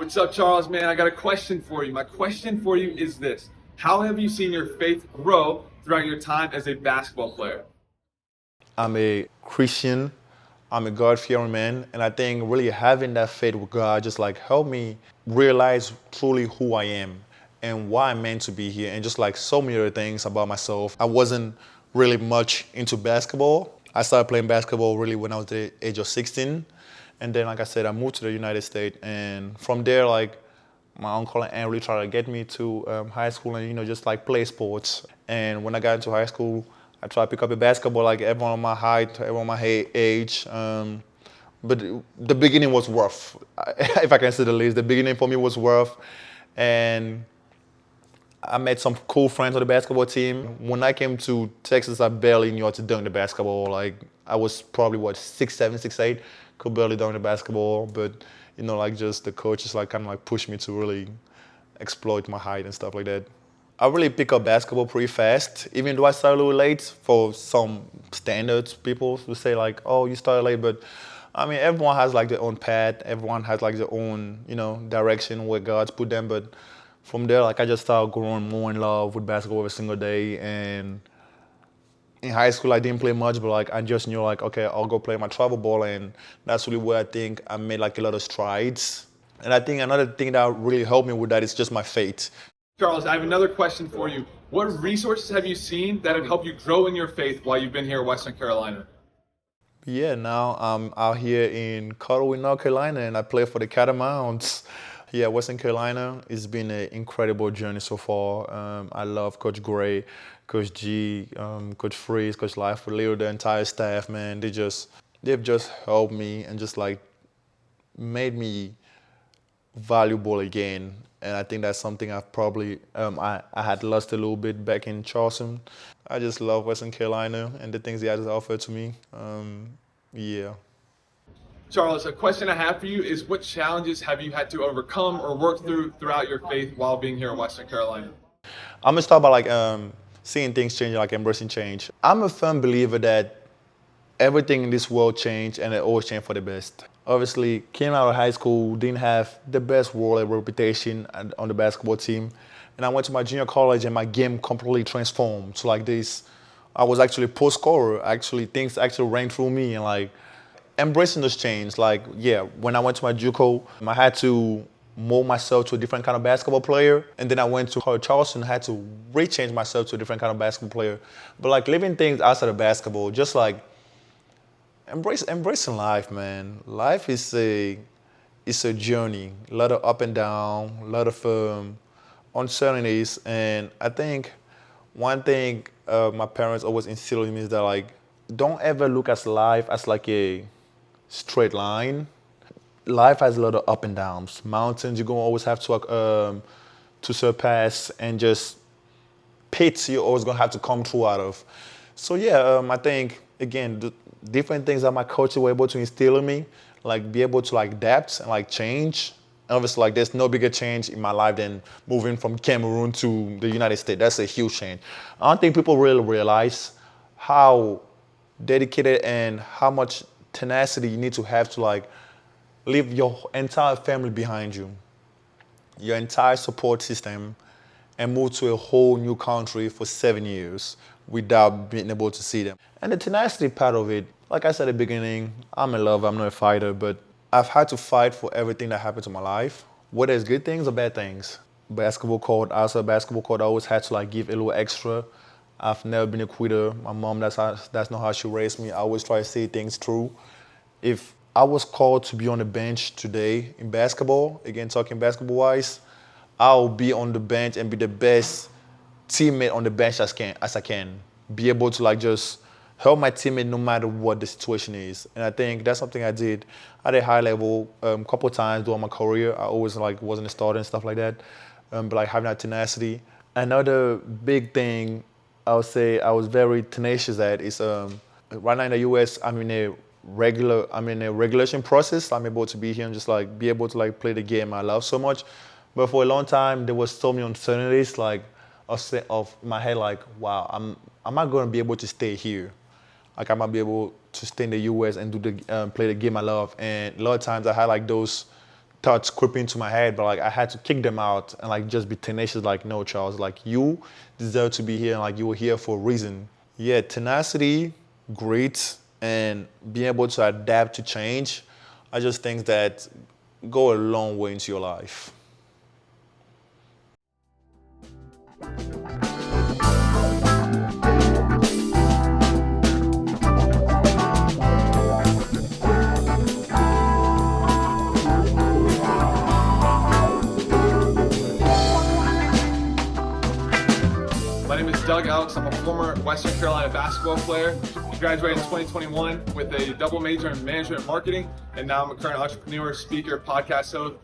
What's up, Charles, man? I got a question for you. My question for you is this. How have you seen your faith grow throughout your time as a basketball player? I'm a Christian. I'm a God-fearing man, and I think really having that faith with God just like helped me realize truly who I am and why I'm meant to be here, and just like so many other things about myself. I wasn't really much into basketball. I started playing basketball really when I was the age of 16, and then like I said, I moved to the United States, and from there like my uncle and aunt really tried to get me to high school and just like play sports. And when I got into high school, I tried to pick up a basketball like everyone on my height, everyone my age. But the beginning was rough, if I can say the least. The beginning for me was rough, and I met some cool friends on the basketball team. When I came to Texas, I barely knew how to dunk the basketball. Like I was probably what 6'7", 6'8", could barely dunk the basketball. But like just the coaches like kind of like pushed me to really exploit my height and stuff like that. I really pick up basketball pretty fast, even though I started a little late. For some standards, people would say like, "Oh, you started late," but I mean, everyone has like their own path. Everyone has like their own, direction where God's put them. But from there, like I just started growing more in love with basketball every single day. And in high school, I didn't play much, but like I just knew like, okay, I'll go play my travel ball, and that's really where I think I made like a lot of strides. And I think another thing that really helped me with that is just my faith. Charles, I have another question for you. What resources have you seen that have helped you grow in your faith while you've been here in Western Carolina? Yeah, now I'm out here in Cottleville, North Carolina, and I play for the Catamounts. Yeah, Western Carolina, it's been an incredible journey so far. I love Coach Gray, Coach G, Coach Freeze, Coach Life, the entire staff, man. They've just helped me and just like made me valuable again. And I think that's something I've probably, I had lost a little bit back in Charleston. I just love Western Carolina and the things they had to offer to me. Yeah. Charles, a question I have for you is what challenges have you had to overcome or work through throughout your faith while being here in Western Carolina? I'm gonna start by like seeing things change, like embracing change. I'm a firm believer that everything in this world changed and it always changed for the best. Obviously, came out of high school, didn't have the best world reputation on the basketball team. And I went to my junior college and my game completely transformed. So like this, I was actually a post scorer. Actually, things actually ran through me and like embracing those change. Like, yeah, when I went to my JUCO, I had to mold myself to a different kind of basketball player. And then I went to College of Charleston, had to rechange myself to a different kind of basketball player. But like living things outside of basketball, just like embracing life, man. Life is a journey, a lot of up and down, a lot of uncertainties, and I think one thing my parents always instilled in me is that like don't ever look at life as like a straight line. Life has a lot of up and downs, mountains you're gonna always have to surpass, and just pits you're always gonna have to come through out of. So yeah, I think again the different things that my coaches were able to instill in me, like be able to like adapt and like change. Obviously, like there's no bigger change in my life than moving from Cameroon to the United States. That's a huge change. I don't think people really realize how dedicated and how much tenacity you need to have to like leave your entire family behind you, your entire support system, and move to a whole new country for 7 years without being able to see them. And the tenacity part of it, like I said at the beginning, I'm in love, I'm not a fighter, but I've had to fight for everything that happened to my life, whether it's good things or bad things. Basketball court, outside basketball court, I always had to like give a little extra. I've never been a quitter. My mom, that's not how she raised me. I always try to see things through. If I was called to be on the bench today in basketball, again talking basketball wise, I'll be on the bench and be the best teammate on the bench as I can. Be able to like just help my teammate no matter what the situation is. And I think that's something I did at a high level a couple of times during my career. I always like wasn't a starter and stuff like that. But like having that tenacity. Another big thing I would say I was very tenacious at is right now in the US I'm in a regulation process. I'm able to be here and just like be able to like play the game I love so much. But for a long time there was so many uncertainties like of my head like, wow, am I gonna be able to stay here? Like I might be able to stay in the US and do play the game I love. And a lot of times I had like those thoughts creeping into my head, but like I had to kick them out and like just be tenacious. Like, no, Charles, like you deserve to be here, and like you were here for a reason. Yeah, tenacity, grit, and being able to adapt to change. I just think that go a long way into your life. My name is Doug Elks. I'm a former Western Carolina basketball player. I graduated in 2021 with a double major in management and marketing, and now I'm a current entrepreneur, speaker, podcast host,